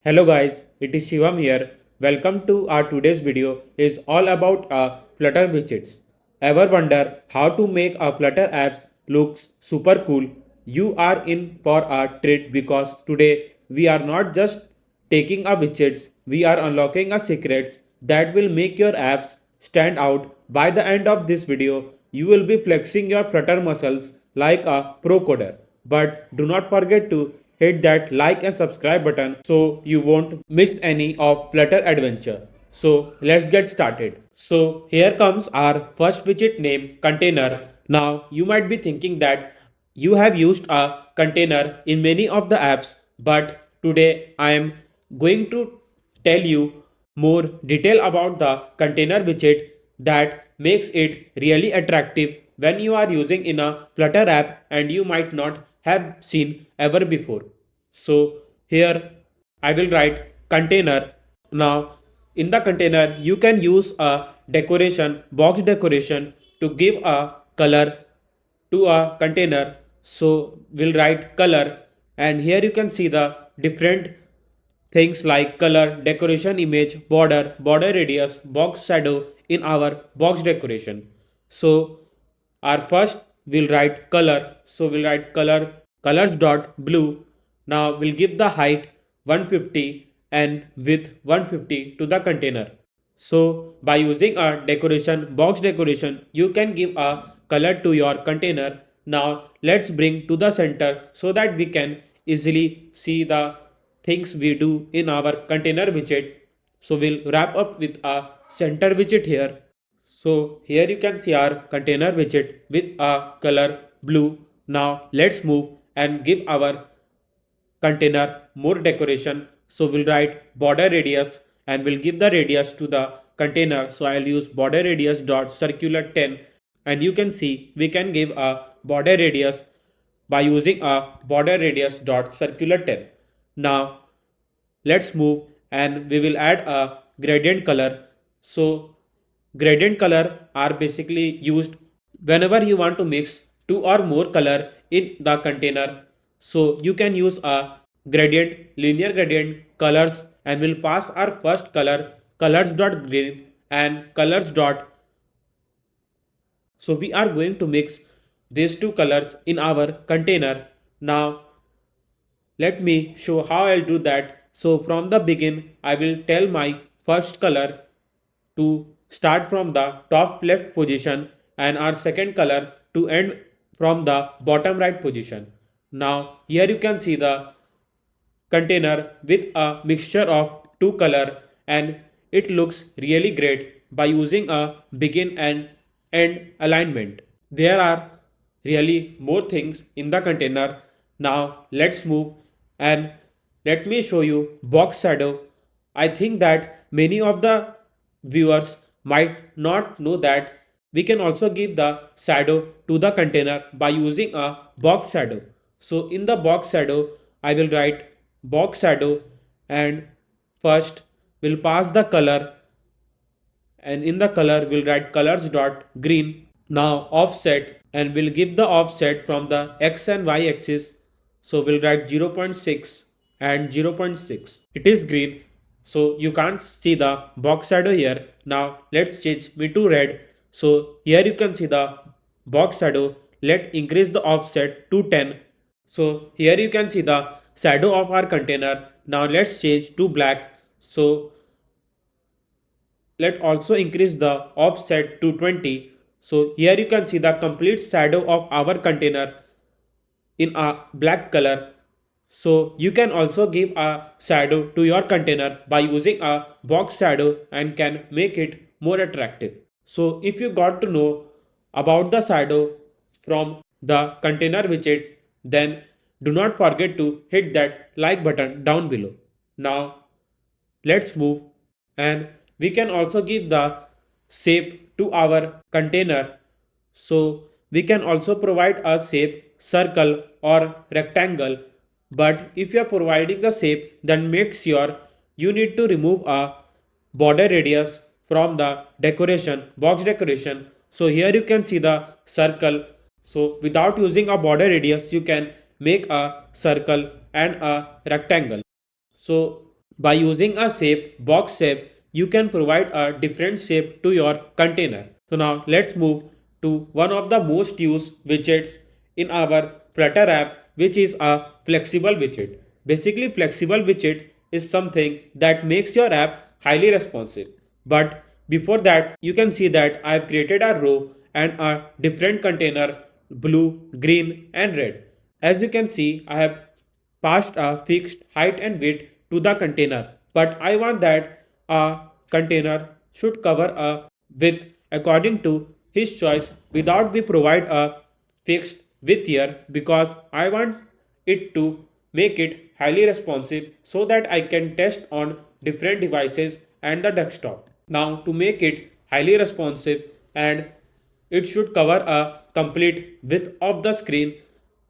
Hello guys, it is Shivam here. Welcome to our today's video is all about Flutter widgets. Ever wonder how to make a Flutter apps looks super cool? You are in for a treat because today we are not just taking a widgets, we are unlocking a secrets that will make your apps stand out. By the end of this video, you will be flexing your Flutter muscles like a pro coder. But do not forget to hit that like and subscribe button so you won't miss any of Flutter adventure. So let's get started. So here comes our first widget name container. Now you might be thinking that you have used a container in many of the apps, but today I am going to tell you more detail about the container widget that makes it really attractive when you are using in a Flutter app and you might not have seen ever before. So here I will write container. Now in the container you can use a decoration, box decoration to give a color to a container. So we'll write color and here you can see the different things like color, decoration image, border radius, box shadow in our box decoration. So our first we'll write color. So we'll write colors dot blue. Now we'll give the height 150 and width 150 to the container. So by using a decoration box decoration, you can give a color to your container. Now let's bring to the center so that we can easily see the things we do in our container widget. So we'll wrap up with a center widget here. So here you can see our container widget with a color blue. Now let's move and give our container more decoration. So we'll write border radius and we'll give the radius to the container. So I'll use border radius dot circular 10 and you can see we can give a border radius by using a border radius dot circular 10. Now let's move and we will add a gradient color. So gradient color are basically used whenever you want to mix two or more color in the container. So you can use a gradient, linear gradient colors and we'll pass our first color colors dot green and colors dot. So we are going to mix these two colors in our container. Now let me show how I'll do that. So from the begin, I will tell my first color to start from the top left position and our second color to end from the bottom right position. Now here you can see the container with a mixture of two color and it looks really great by using a begin and end alignment. There are really more things in the container. Now let's move and let me show you box shadow. I think that many of the viewers might not know that we can also give the shadow to the container by using a box shadow. So in the box shadow, I will write box shadow and first we'll pass the color and in the color we'll write colors dot green. Now offset and we'll give the offset from the x and y axis. So we'll write 0.6 and 0.6. It is green. So you can't see the box shadow here. Now let's change me to red. So here you can see the box shadow. Let's increase the offset to 10. So here you can see the shadow of our container. Now let's change to black. So let also increase the offset to 20. So here you can see the complete shadow of our container in a black color. So you can also give a shadow to your container by using a box shadow and can make it more attractive. So if you got to know about the shadow from the container widget, then do not forget to hit that like button down below. Now let's move and we can also give the shape to our container. So we can also provide a shape circle or rectangle, but if you are providing the shape, then make sure you need to remove a border radius from the decoration box decoration. So here you can see the circle. So without using a border radius you can make a circle and a rectangle. So By using a shape, box shape, you can provide a different shape to your container. So now let's move to one of the most used widgets in our Flutter app, which is a flexible widget. Basically, flexible widget is something that makes your app highly responsive. But before that, you can see that I've created a row and a different container, blue, green and red. As you can see, I have passed a fixed height and width to the container, but I want that a container should cover a width according to his choice without we provide a fixed width here, because I want it to make it highly responsive so that I can test on different devices and the desktop. Now to make it highly responsive and it should cover a complete width of the screen,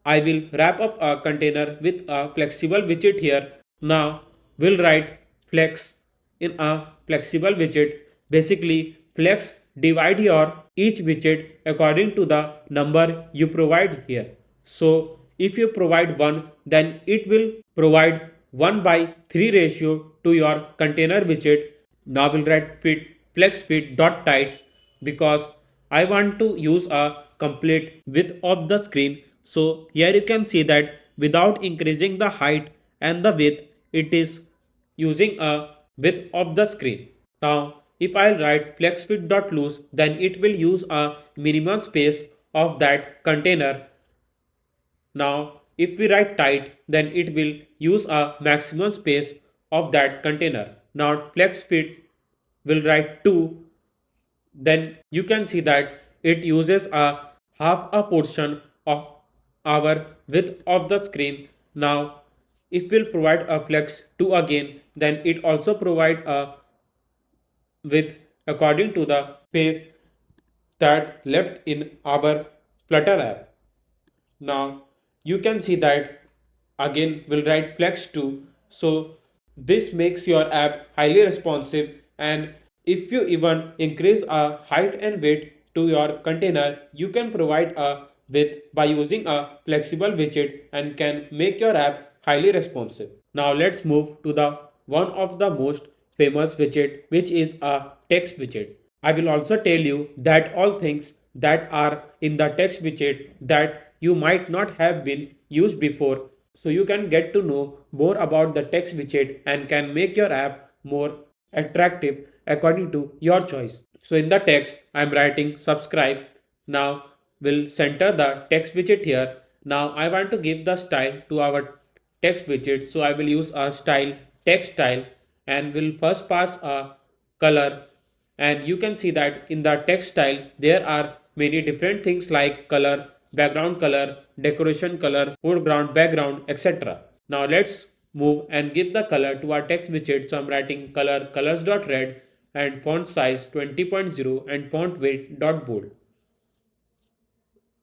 I will wrap up a container with a flexible widget here. Now we'll write flex in a flexible widget. Basically, flex divide your each widget according to the number you provide here. So if you provide 1, then it will provide 1 by 3 ratio to your container widget. Now we'll write fit flex fit dot tight because I want to use a complete width of the screen. So here you can see that without increasing the height and the width, it is using a width of the screen. Now if I write flex fit dot loose, then it will use a minimum space of that container. Now if we write tight, then it will use a maximum space of that container. Now flex fit will write 2, then you can see that it uses a half a portion of our width of the screen. Now if we'll provide a flex 2 again, then it also provide a width according to the space that left in our Flutter app. Now you can see that again we'll write flex 2. So this makes your app highly responsive, and if you even increase a height and weight to your container, you can provide a width by using a flexible widget and can make your app highly responsive. Now let's move to the one of the most famous widget, which is a text widget. I will also tell you that all things that are in the text widget that you might not have been used before, so you can get to know more about the text widget and can make your app more attractive according to your choice. So in the text I am writing subscribe. Now we'll center the text widget here. Now I want to give the style to our text widget, so I will use a style text style and will first pass a color. And you can see that in the text style there are many different things like color, background color, decoration color, foreground, background, etc. Now let's move and give the color to our text widget. So I'm writing color colors.red and font size 20.0 and font weight dot bold.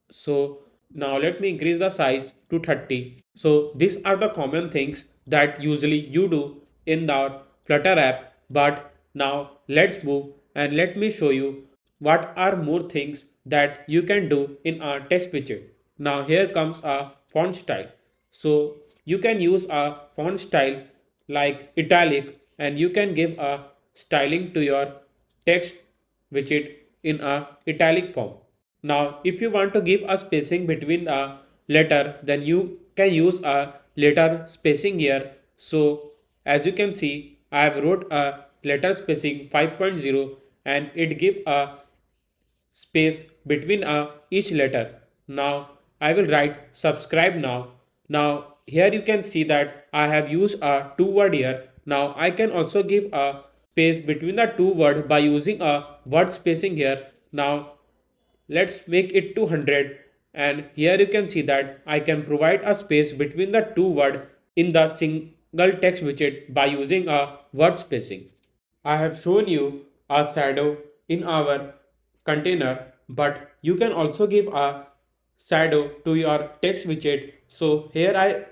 So now let me increase the size to 30. So these are the common things that usually you do in the Flutter app. But now let's move and let me show you what are more things that you can do in our text widget. Now here comes a font style. So you can use a font style like italic, and you can give a styling to your text widget in a italic form. Now, if you want to give a spacing between a letter, then you can use a letter spacing here. So, as you can see, I have wrote a letter spacing 5.0 and it give a space between each letter. Now, I will write subscribe now. Now, here you can see that I have used a two word here. Now, I can also give a space between the two word by using a word spacing here. Now, let's make it 200, and here you can see that I can provide a space between the two words in the single text widget by using a word spacing. I have shown you a shadow in our container, but you can also give a shadow to your text widget. So here I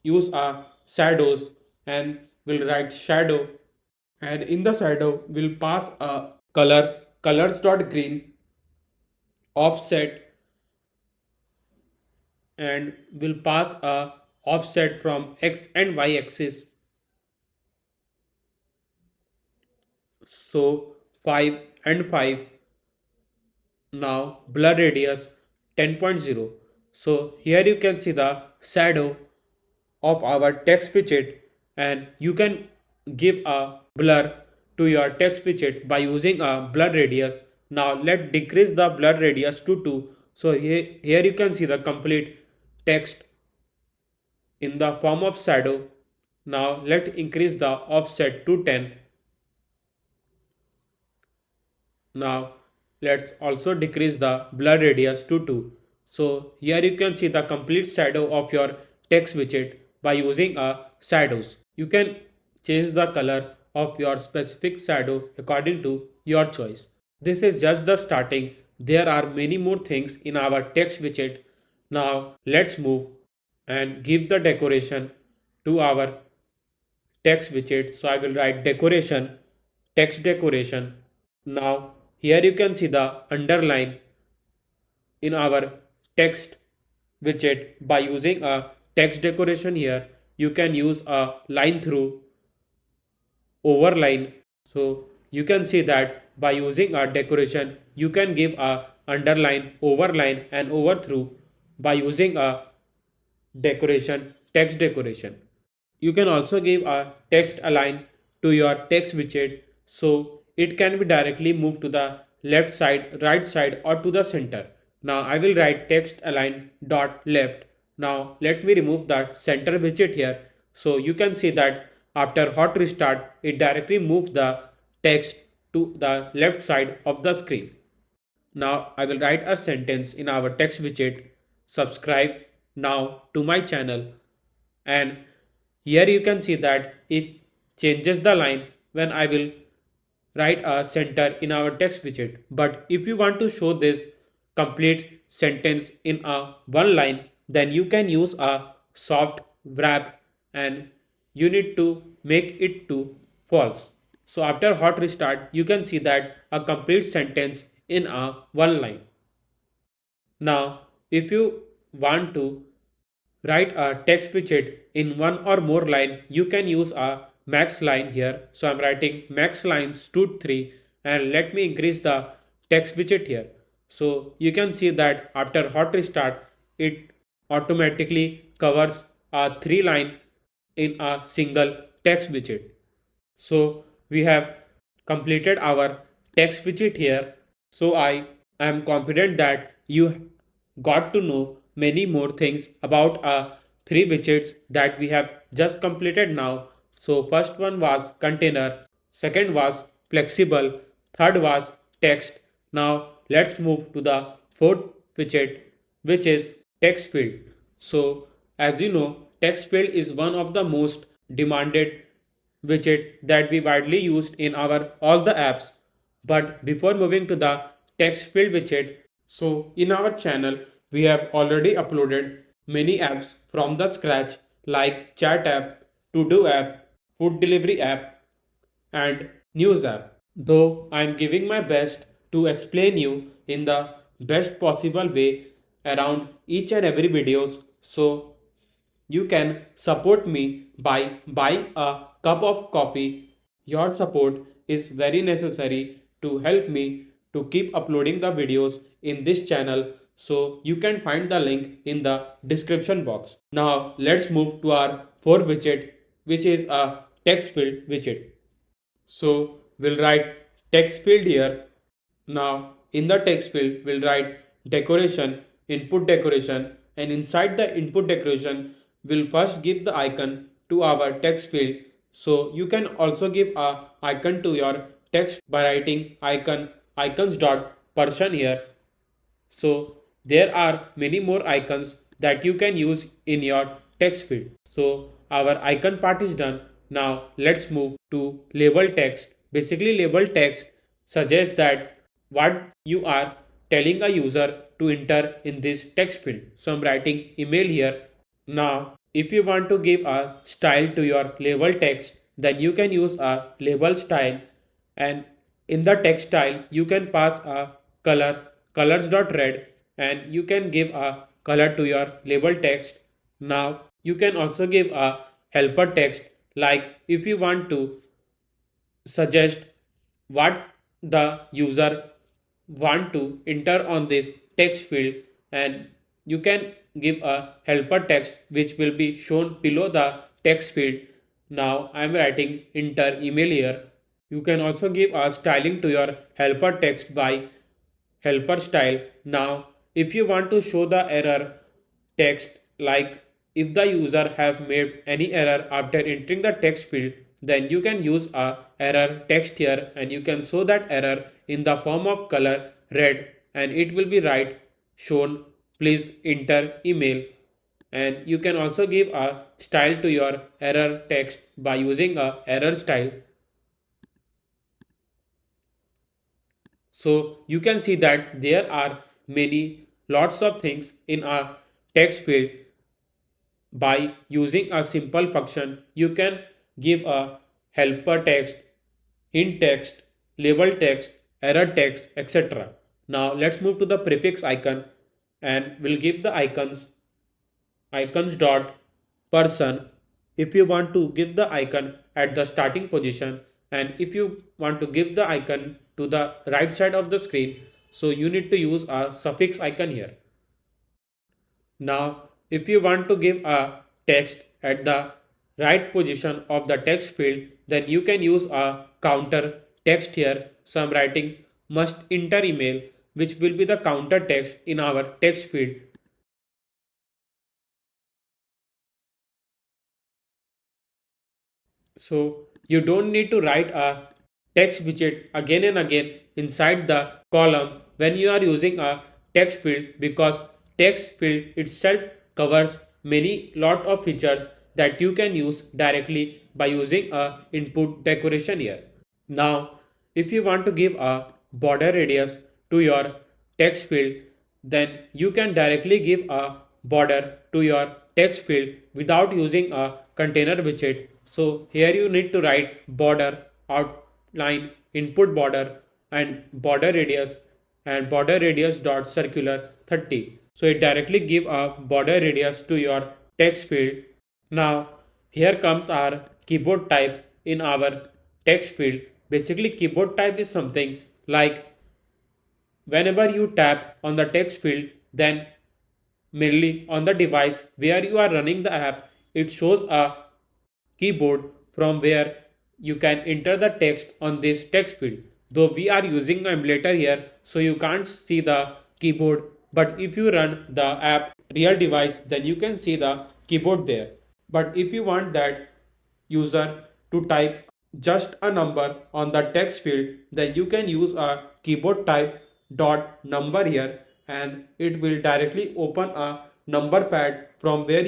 use a shadows and will write shadow, and in the shadow will pass a color colors.green offset, and will pass a offset from x and y axis. So 5 and 5. Now blur radius 10.0. So here you can see the shadow of our text widget, and you can give a blur to your text widget by using a blur radius. Now let's decrease the blur radius to 2. So here you can see the complete text in the form of shadow. Now let's increase the offset to 10. Now let's also decrease the blur radius to 2. So here you can see the complete shadow of your text widget by using a shadows. You can change the color of your specific shadow according to your choice. This is just the starting. There are many more things in our text widget. Now let's move and give the decoration to our text widget. So I will write decoration, text decoration. Now here you can see the underline in our text widget by using a text decoration. Here you can use a line through overline. So you can see that by using a decoration you can give a underline, overline and overthrough by using a decoration, text decoration. You can also give a text align to your text widget, so it can be directly moved to the left side, right side or to the center. Now I will write text align dot left. Now let me remove that center widget here. So you can see that after hot restart it directly moves the text to the left side of the screen. Now I will write a sentence in our text widget. Subscribe now to my channel, and here you can see that it changes the line when I will write a center in our text widget. But if you want to show this complete sentence in a one line, then you can use a soft wrap and you need to make it to false. So after hot restart, you can see that a complete sentence in a one line. Now, if you want to write a text widget in one or more line, you can use a max line here. So I'm writing max lines to 3, and let me increase the text widget here. So you can see that after hot restart, it automatically covers a 3 line in a single text widget. So we have completed our text widget here. So I am confident that you got to know many more things about three widgets that we have just completed now. So first one was container, second was flexible, third was text. Now let's move to the fourth widget, which is text field. So as you know, text field is one of the most demanded widget that we widely used in our all the apps. But before moving to the text field widget, so in our channel we have already uploaded many apps from the scratch, like chat app, to do app, food delivery app and news app. Though I am giving my best to explain you in the best possible way around each and every videos, so you can support me by buying a cup of coffee. Your support is very necessary to help me to keep uploading the videos in this channel. So you can find the link in the description box. Now let's move to our fourth widget, which is a text field widget. So we'll write text field here. Now in the text field we'll write decoration, input decoration, and inside the input decoration we'll first give the icon to our text field. So you can also give a icon to your text by writing icons dot person here. So there are many more icons that you can use in your text field. So our icon part is done. Now let's move to label text. Basically label text suggests that what you are telling a user to enter in this text field. So I'm writing email here. Now if you want to give a style to your label text, then you can use a label style, and in the text style you can pass a colors.red, and you can give a color to your label text. Now you can also give a helper text, like if you want to suggest what the user want to enter on this text field, and you can give a helper text which will be shown below the text field. Now I am writing enter email here. You can also give a styling to your helper text by helper style. Now, if you want to show the error text, like if the user have made any error after entering the text field, then you can use a error text here and you can show that error in the form of color red, and it will be right shown please enter email. And you can also give a style to your error text by using a error style. So you can see that there are many lots of things in a text field. By using a simple function, you can give a helper text, hint text, label text, error text, etc. Now let's move to the prefix icon and we'll give the icons dot person if you want to give the icon at the starting position, and if you want to give the icon to the right side of the screen, so you need to use a suffix icon here. Now if you want to give a text at the right position of the text field, then you can use a counter text here. So I'm writing must enter email, which will be the counter text in our text field. So you don't need to write a text widget again and again inside the column when you are using a text field, because text field itself covers many lot of features that you can use directly by using a input decoration here. Now, if you want to give a border radius to your text field, then you can directly give a border to your text field without using a container widget. So here you need to write border outline input border and border radius dot circular 30. So it directly give a border radius to your text field. Now here comes our keyboard type in our text field. Basically keyboard type is something like whenever you tap on the text field, then mainly on the device where you are running the app, it shows a keyboard from where you can enter the text on this text field. Though we are using an emulator here, so you can't see the keyboard, but if you run the app real device, then you can see the keyboard there. But if you want that user to type just a number on the text field, then you can use a keyboard type dot number here, and it will directly open a number pad from where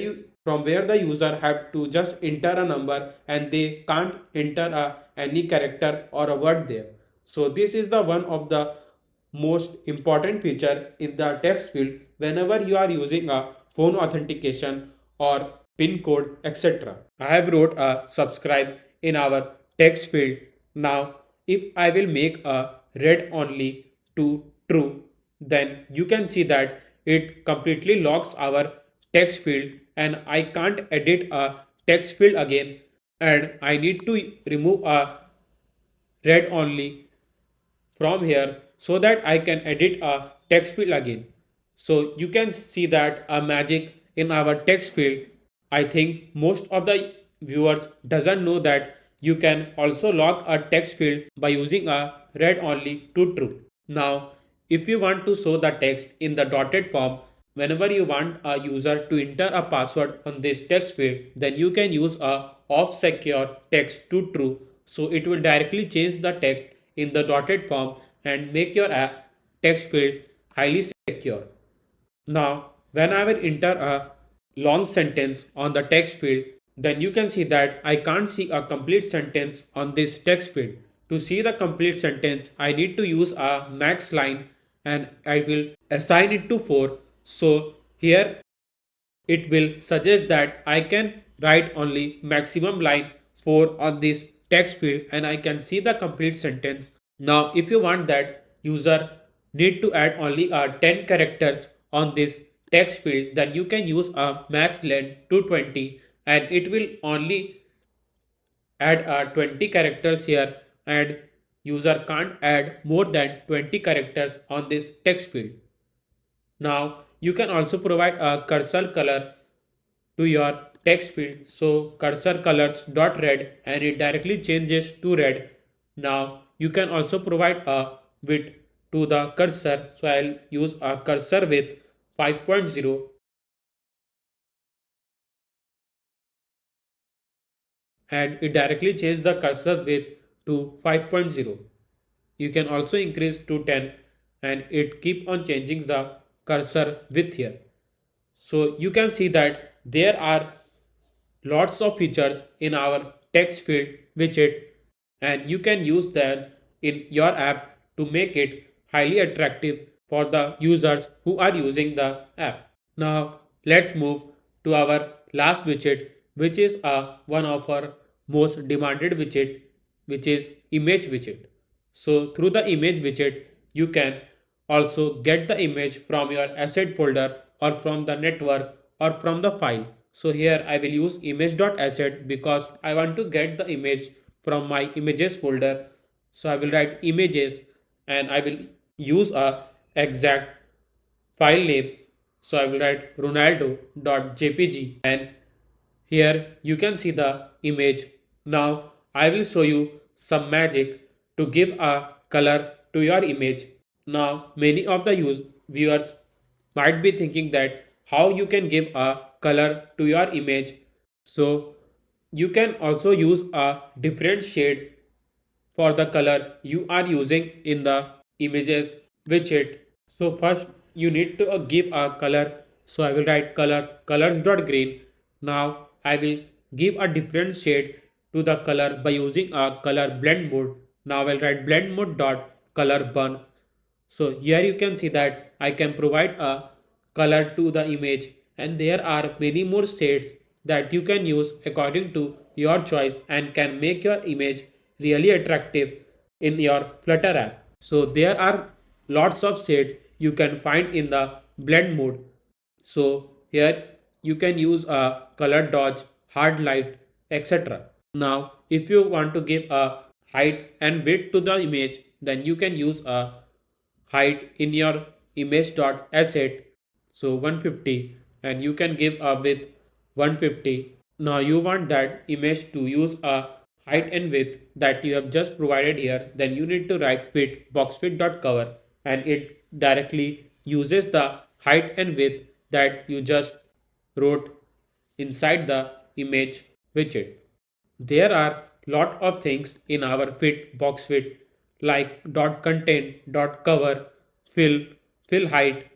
the user have to just enter a number and they can't enter any character or a word there. So this is the one of the most important feature in the text field whenever you are using a phone authentication or pin code, etc. I have wrote a subscribe in our text field. Now if I will make a read only to true, then you can see that it completely locks our text field and I can't edit a text field again, and I need to remove a read only from here so that I can edit a text field again. So you can see that a magic in our text field. I think most of the viewers doesn't know that you can also lock a text field by using a read only to true. Now, if you want to show the text in the dotted form, whenever you want a user to enter a password on this text field, then you can use a off secure text to true. So it will directly change the text in the dotted form and make your text field highly secure. Now, when I will enter a long sentence on the text field, then you can see that I can't see a complete sentence on this text field. To see the complete sentence, I need to use a max line and I will assign it to 4. So here it will suggest that I can write only maximum line 4 on this text field and I can see the complete sentence. Now if you want that user need to add only 10 characters on this text field, then you can use a max length to 20 and it will only add 20 characters here, and user can't add more than 20 characters on this text field. Now you can also provide a cursor color to your text field. So cursor colors dot red and it directly changes to red. Now you can also provide a width to the cursor. So I'll use a cursor width 5.0 and it directly changes the cursor width to 5.0. You can also increase to 10 and it keep on changing the cursor width here. So you can see that there are lots of features in our text field widget and you can use them in your app to make it highly attractive for the users who are using the app. Now let's move to our last widget, which is one of our most demanded widget, which is image widget. So through the image widget, you can also get the image from your asset folder or from the network or from the file. So here I will use image.asset because I want to get the image from my images folder. So I will write images and I will use a exact file name. So I will write ronaldo.jpg and here you can see the image. Now I will show you some magic to give a color to your image. Now many of the viewers might be thinking that how you can give a color to your image. So you can also use a different shade for the color you are using in the images widget. So first you need to give a color. So I will write colors.green. Now I will give a different shade to the color by using a color blend mode. Now I will write blend mode dot color burn. So here you can see that I can provide a color to the image and there are many more shades that you can use according to your choice and can make your image really attractive in your Flutter app. So there are lots of shades you can find in the blend mode. So here you can use a color dodge, hard light, etc. Now if you want to give a height and width to the image, then you can use a height in your image.asset, so 150, and you can give a width 150. Now you want that image to use a height and width that you have just provided here, then you need to write fit boxfit.cover and it directly uses the height and width that you just wrote inside the image widget. There are lot of things in our fit box fit like dot content, dot cover, fill, fill height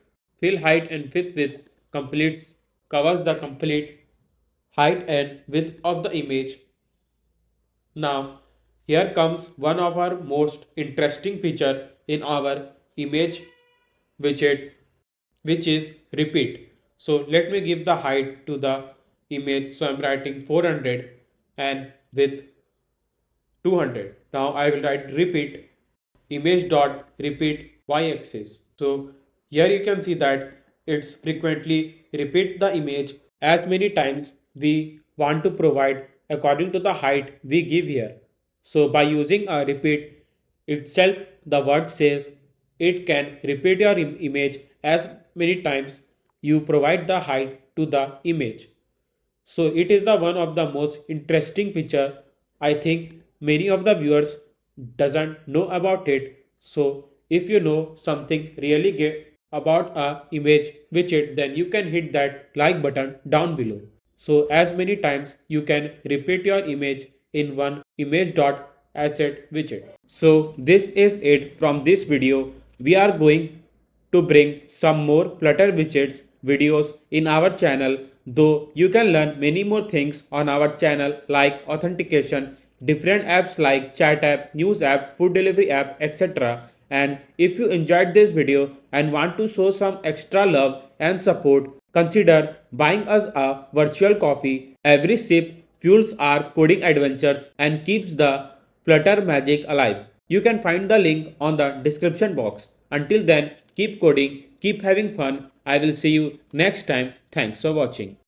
and fit width completes covers the complete height and width of the image. Now here comes one of our most interesting feature in our image widget, which is repeat. So let me give the height to the image. So I'm writing 400 and width 200. Now I will write repeat image dot repeat y-axis. So here you can see that it's frequently repeat the image as many times we want to provide according to the height we give here. So by using a repeat itself, the word says it can repeat your image as many times you provide the height to the image. So it is the one of the most interesting feature. I think many of the viewers doesn't know about it. So if you know something really get about a image widget, then you can hit that like button down below. So as many times you can repeat your image in one image.asset widget. So this is it from this video. We are going to bring some more Flutter widgets videos in our channel, though you can learn many more things on our channel like authentication, different apps like chat app, news app, food delivery app, etc. And if you enjoyed this video and want to show some extra love and support, consider buying us a virtual coffee. Every sip fuels our coding adventures and keeps the Flutter magic alive. You can find the link on the description box. Until then, keep coding, keep having fun. I will see you next time. Thanks for watching.